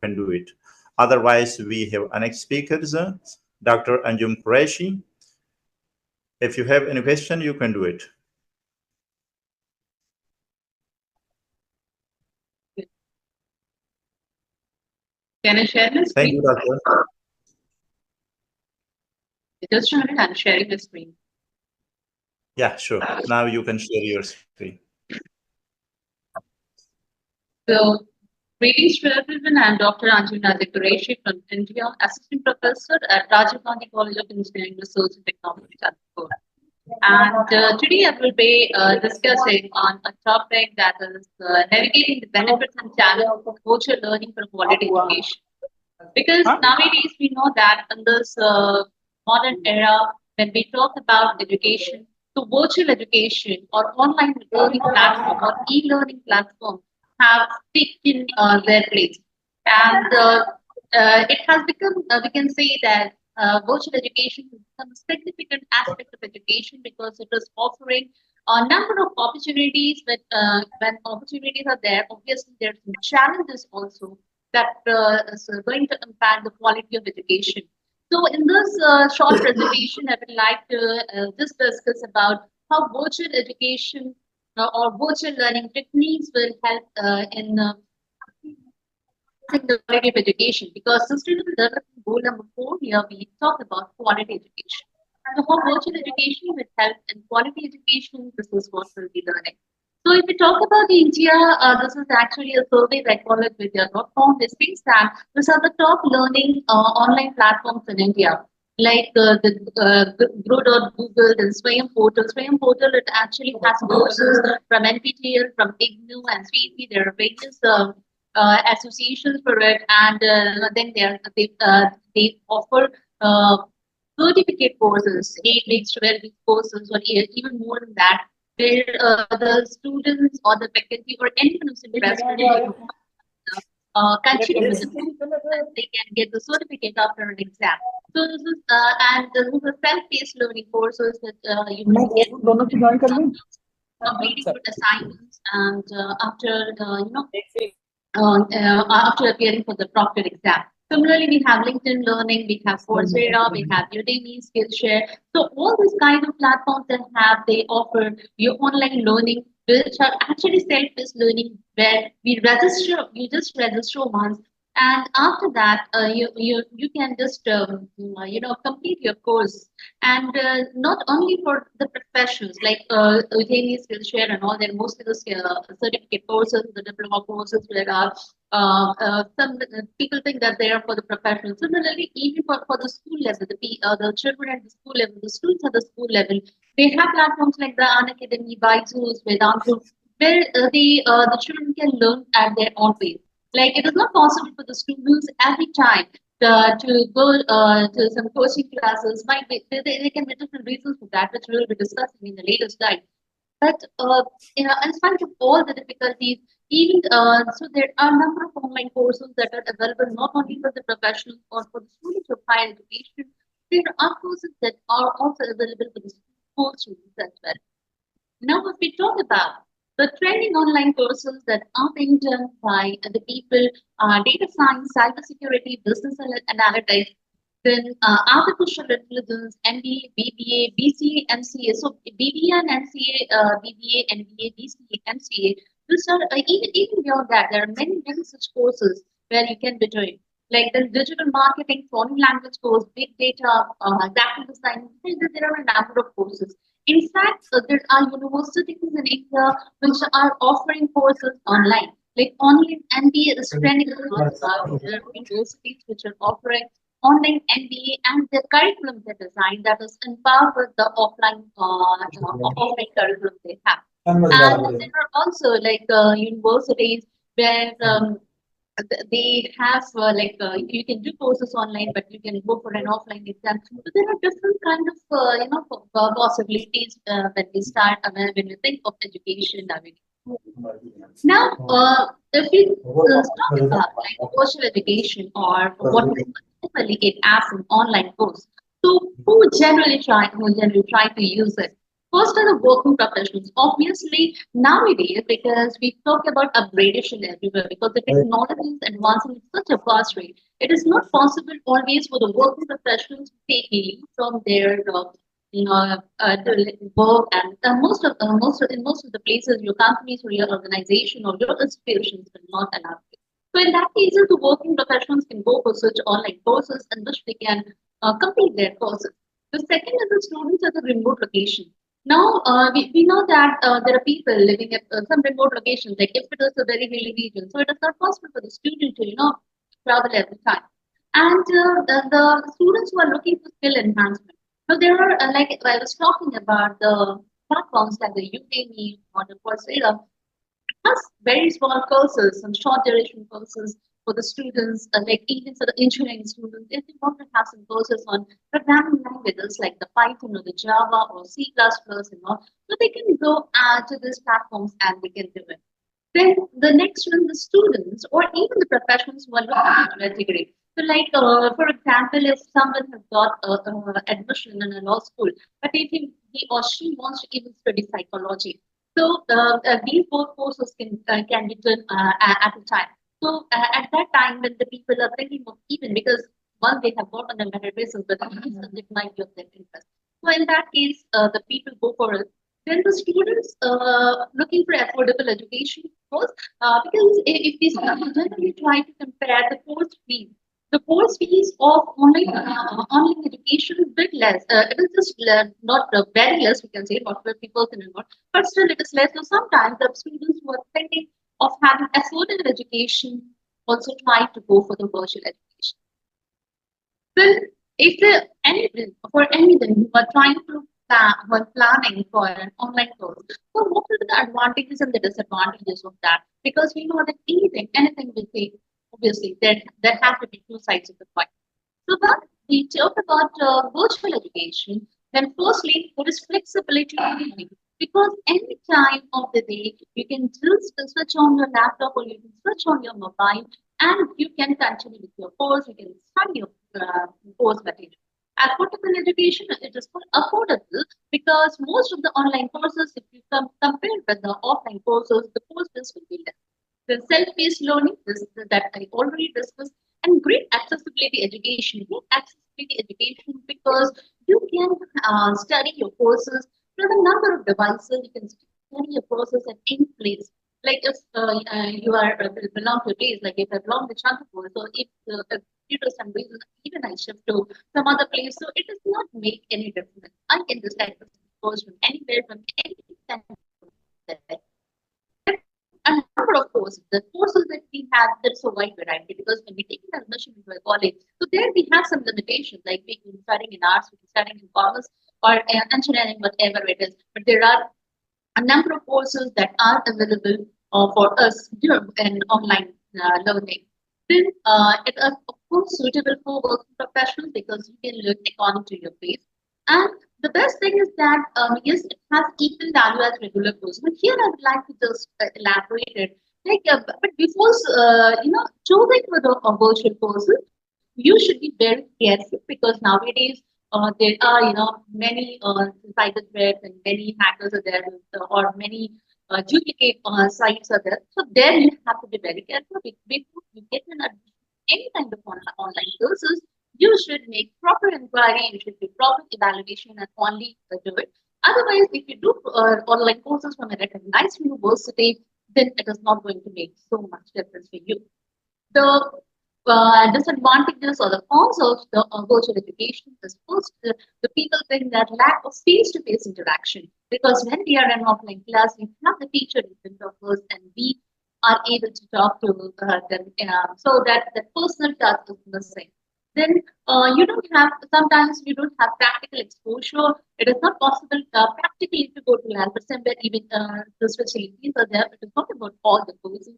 can do it. Otherwise, we have our next speakers, Dr. Anjum Qureshi. If you have any question, you can do it. Can I share my screen? Thank you, Doctor. Just a minute, I'm sharing the screen. Yeah, sure. Now you can share your screen. So, greetings to everyone. I'm Dr. Anjum Qureshi from India, Assistant Professor at Rajiv Gandhi College of Engineering, Research and Technology, Chhattisgarh. And today I will be discussing on a topic that is navigating the benefits and challenges of virtual learning for quality education. Because nowadays we know that in this modern era, when we talk about education, so virtual education or online learning platform or e-learning platform have taken their place. And it has become, we can say that virtual education has become a significant aspect of education because it is offering a number of opportunities. But when opportunities are there, obviously there are some challenges also that is going to impact the quality of education. So, in this short presentation, I would like to just discuss about how virtual education or virtual learning techniques will help in the quality of education. Because sustainable development goal number 4 here we talk about quality education. So, how virtual education will help in quality education. This is what we'll be learning. So if we talk about India, this is actually a survey that followed with your.com. This says that these are the top learning online platforms in India, like the Grow.Google, the Swayam portal. Swayam portal, it actually has courses from NPTEL, from IGNU and CET. There are various associations for it, and then they offer certificate courses, 8 weeks, 12 weeks courses, or even more than that, where the students or the faculty or anyone who's interested in continue with the course, they can get the certificate after an exam. So this is this is a self-paced learning courses that you will get completing good assignments, and after appearing for the proctored exam. Similarly, we have LinkedIn Learning, we have Coursera, we have Udemy, Skillshare. So all these kind of platforms that they offer your online learning, which are actually self-paced learning, where you just register once, and after that, you can just complete your course, and not only for the professionals like Udemy, Skillshare, and all. They're mostly the certificate courses, the diploma courses, where some people think that they are for the professionals. Similarly, even for the school level, the children at the school level, the students at the school level, they have platforms like the Unacademy, Byju's, Vedantu, where the children can learn at their own pace. Like it is not possible for the students every time to go to some coaching classes. Might be, they can be different reasons for that, which we will be discussing in the later slide. But in spite of all the difficulties, even so, there are a number of online courses that are available not only for the professionals or for the students of higher education. There are courses that are also available for the school students as well. Now, if we talk about the training online courses that are being done by the people, data science, cybersecurity, business analytics, then artificial intelligence, MBA, BBA, BCA, MCA. So BBA and MCA, BBA, MBA, BCA, MCA. These are even beyond that. There are many such courses where you can be doing, like the digital marketing, foreign language course, big data, graphic design. There are a number of courses. In fact, there are universities in India which are offering courses online. Like online MBA is trending. There are universities which are offering online MBA, and the curriculum they design that is in par with the offline curriculum they have. And there are also like universities where they have you can do courses online, but you can go for an offline exam. So there are different kind of possibilities when we start when we think of education nowadays. Now, if we talk about like virtual education or what we typically get as an online course, so who generally try to use it? First are the working professionals. Obviously, nowadays, because we talk about upgradation everywhere, because the technology is advancing at such a fast rate, it is not possible always for the working professionals to take leave from their to work, and most of the places, your companies or your organization or your institutions will not allow it. So in that case, the working professionals can go for such online courses in which they can complete their courses. The second is the students at the remote location. Now, we know that there are people living at some remote locations, like if it is a very hilly region, so it is not possible for the student to, travel every time. And the students who are looking for skill enhancement. So there are, like I was talking about the platforms like the Udemy or the Coursera, has very small courses, some short duration courses for the students, like even for the engineering students, if they want to have some courses on programming languages like the Python or the Java or C++ and all, so they can go to these platforms and they can do it. Then the next one, the students or even the professionals who are looking to integrate. So, like for example, if someone has got admission in a law school, but if he or she wants to even study psychology, so these both courses can be done at a time. So at that time, when the people are thinking of even because once they have got on a merit basis, but it might be of their interest. So in that case, the people go for it. Then the students looking for affordable education, of course, because if we generally try to compare the course fees of online education is a bit less. It is just not very less, we can say, about 50% and more, but still it is less. So sometimes the students who are thinking of having affordable education also try to go for the virtual education. Then, if there anything for anything who are trying to plan, who are planning for an online course, so what are the advantages and the disadvantages of that? Because we know that anything we take, obviously, there have to be two sides of the coin. So when we talk about virtual education, then firstly, there is flexibility in learning because any time of the day, you can just switch on your laptop or you can switch on your mobile and you can continue with your course, you can study your course material. Affordable education, it is called affordable because most of the online courses, if you compare with the offline courses, the course fees will be less. The self-paced learning, this that I already discussed, and great accessibility education. Great accessibility education because you can study your courses from a number of devices. You can study your courses at any place. Like if you are belong to a place, like if I belong to Chandrapur, so if due to some reason even I shift to some other place, so it does not make any difference. I can just access the course from anywhere, from any time of the day. Then a number of courses, the courses that we have, there's a wide variety because when we take an admission into a college, so there we have some limitations, like we can studying in arts, we can studying in commerce or engineering, whatever it is. But there are a number of courses that are available for us in online learning. Then it is of course suitable for working professionals because you can learn according to your pace. And the best thing is that yes, it has equal value as regular course. But here I would like to just elaborate it. Like, but before choosing for the virtual courses, you should be very careful because nowadays there are many cyber threats and many hackers are there or many duplicate sites are there. So there you have to be very careful before you get an admission any kind of online courses. You should make proper inquiry. You should do proper evaluation and only do it. Otherwise, if you do online courses from a recognized university, then it is not going to make so much difference for you. The disadvantages or the cons of the virtual education is first, the people think that lack of face-to-face interaction because when we are in offline class, we have the teacher in front of us and we are able to talk to them so that the personal touch is missing. Then you don't have sometimes you don't have practical exposure. It is not possible practically to go to lab, but somewhere even the facilities are there. It is not about all the courses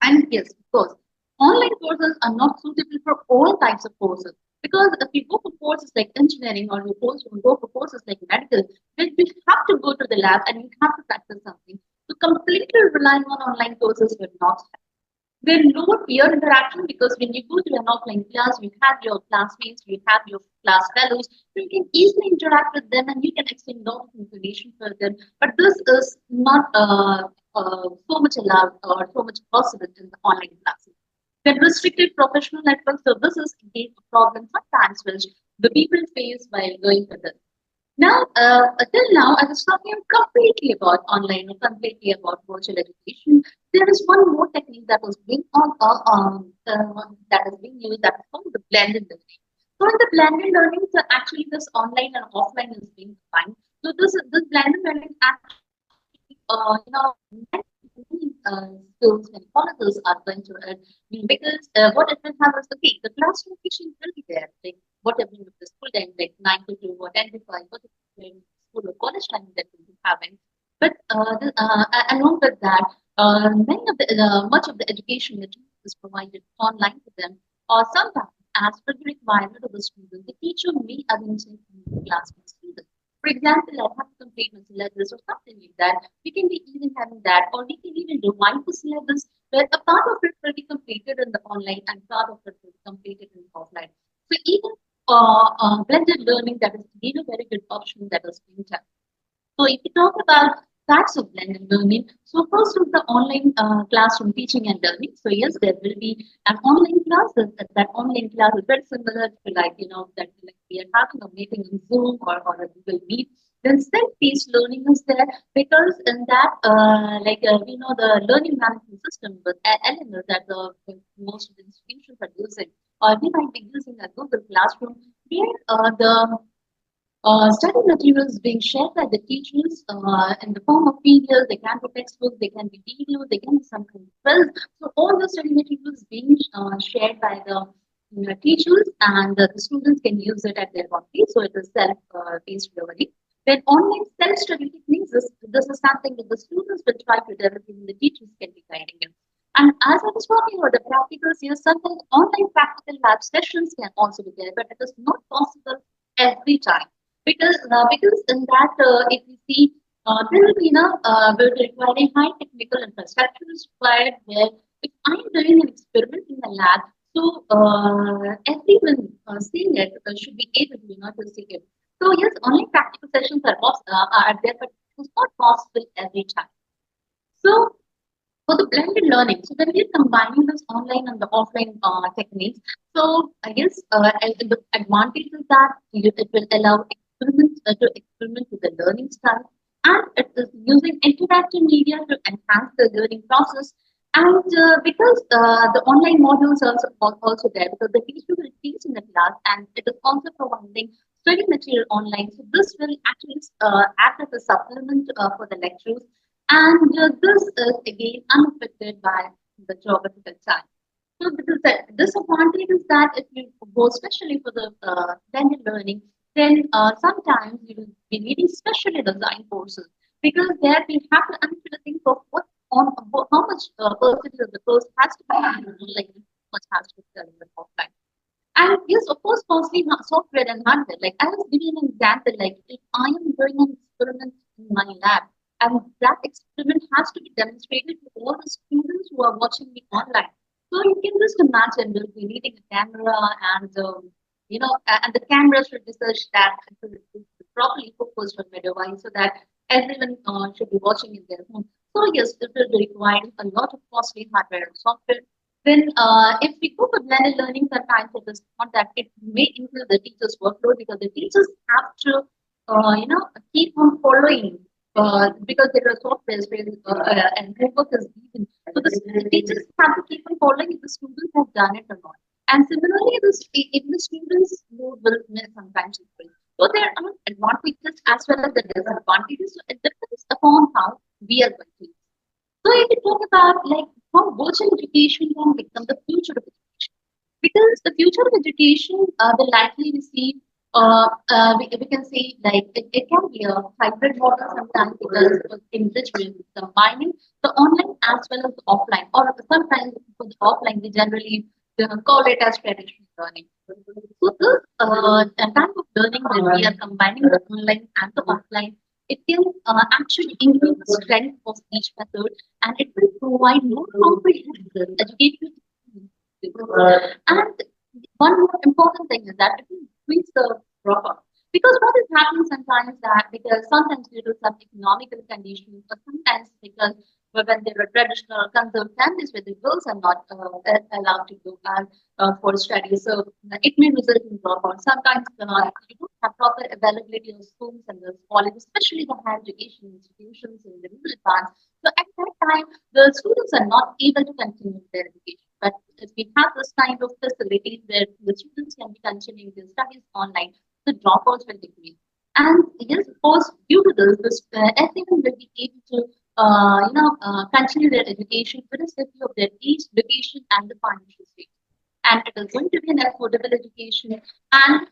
and yes, of course, online courses are not suitable for all types of courses because if you go for courses like engineering or you go for courses like medical, then you have to go to the lab and you have to practice something. So completely relying on online courses will not help. They load peer interaction because when you go to an offline class, you have your classmates, you have your class fellows, you can easily interact with them and you can exchange lot of information for them. But this is not so much allowed or so much possible in the online classes. Then restricted professional networks. So this is again a problem sometimes which the people face while going for this. Now, till now, I was talking completely about online or completely about virtual education. There is one more technique that was being that is being used that is called the blended learning. So in the blended learning, so actually this online and offline is being combined. So this blended learning actually, many skills, many colleges are going to it because what it will have is okay, the classroom teaching will be there, like whatever with the school time, like 9 to 2 or 10 to 5, whatever school or college time that we'll be having. But along with that, many of the much of the education material is provided online to them, or sometimes as per the requirement of the student, the teacher may arrange it in the class with students. For example, I have to complete my syllabus or something like that. We can be even having that, or we can even remind the syllabus where a part of it will be completed in the online and part of it will be completed in the offline. So even blended learning that is again a very good option that is being done. So if we talk about types of blended learning, so first is the online classroom teaching and learning. So yes, there will be an online class. That online class is very similar to like that like we are having a meeting on Zoom or a Google Meet. Then self-paced learning is there because in that we know the learning management system with LMS that most of the institutions are using, or we might be using a Google Classroom where the study materials being shared by the teachers in the form of PDFs, they can be textbooks, they can be videos, they can be some kind of quiz. So all the study materials being shared by the teachers and the students can use it at their own pace. So it is self-paced learning. Then online self-study techniques, this is something that the students will try to develop and the teachers can be guiding them. And as I was talking about the practicals here, sometimes online practical lab sessions can also be there, but it is not possible every time because in that if we see there will be will be requiring high technical infrastructure is required where if I'm doing an experiment in the lab, so everyone seeing it should be able to to see it. So yes, only practical sessions are there, but it's not possible every time. So for the blended learning, so when we're combining this online and the offline techniques, so I guess the advantage is that it will allow experiments to experiment with the learning style, and it is using interactive media to enhance the learning process. And because the online modules are also there, because the teacher will teach in the class, and it is also providing study material online. So this will actually act as a supplement for the lectures and this is again unaffected by the geographical time. So the disadvantage is that if you go especially for the blended learning, then sometimes you will be needing specially designed courses because there we have to actually think of what on how much percentage of the course has to be like how much has to be delivered offline. And yes, of course, costly software and hardware. Like I was giving an example, like if I am doing an experiment in my lab, and that experiment has to be demonstrated to all the students who are watching me online. So you can just imagine we'll be needing a camera and and the camera should be such that it will be properly focused on my device so that everyone should be watching in their home. So yes, it will be requiring a lot of costly hardware and software. Then, if we go for blended learning, sometimes it is not that it may increase the teacher's workload because the teachers have to, keep on following because there are softwares where and homework is given. So the teachers have to keep on following if the students have done it or not. And similarly, if the students will miss sometimes as well. So there are advantages as well as the disadvantages. So it depends upon how we are going to use. So if we talk about like how virtual education can become the future of education, because the future of education will likely receive, we can say like it can be a hybrid model sometimes because in which we're combining the online as well as the offline, or sometimes for the offline we generally call it as traditional learning. So this type of learning where we are combining the online and the offline It can actually increase the strength of each method, and it will provide more comprehensive educational experience. And one more important thing is that it will increase the dropout. Because what is happening sometimes that because sometimes due to some economical conditions, or sometimes because when there are traditional or conserved families where the girls are not allowed to go and for study, so it may result in dropout. Sometimes you don't have proper availability of schools and the colleges, especially the higher education institutions in the middle advance. So at that time, the students are not able to continue their education. But if we have this kind of facilities where the students can be continuing their studies online, the dropouts will decrease. And yes, of course, due to this everyone will be able to continue their education irrespective of their age, location, and the financial state. And it is going to be an affordable education. And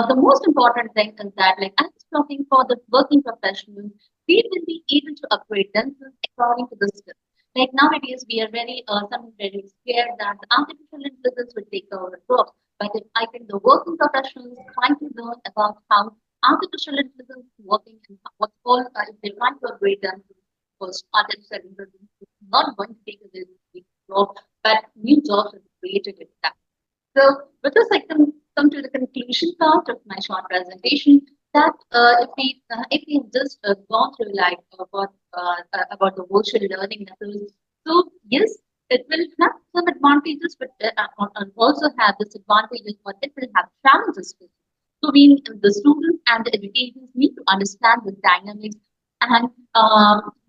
the most important thing is that, like I was talking for the working professionals, they will be able to upgrade themselves according to the skill. Like nowadays, we are very scared that the artificial intelligence will take over the jobs. But if I think the working professionals trying to learn about how artificial intelligence is working and what's all, if they're trying to upgrade themselves, first artificial intelligence is not going to take away the job, but new jobs will be created with that. So, with this, I come to the conclusion part of my short presentation. That if we just gone through like about the virtual learning methods, so yes, it will have some advantages, but and also have disadvantages. But it will have challenges with it. So, we the students and the educators need to understand the dynamics, and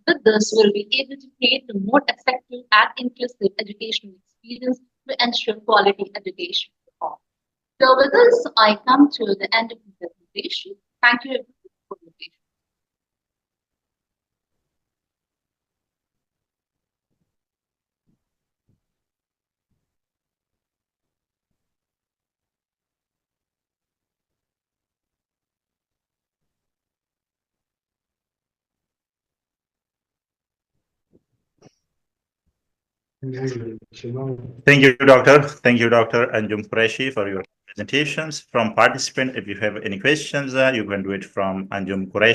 with this, we'll be able to create a more effective and inclusive educational experience to ensure quality education for all. So with this, I come to the end of the presentation. Thank you for your patience. Thank you, Doctor. Thank you, Dr. Anjum Qureshi, for your presentations. From participant, if you have any questions, you can do it from Anjum Qureshi.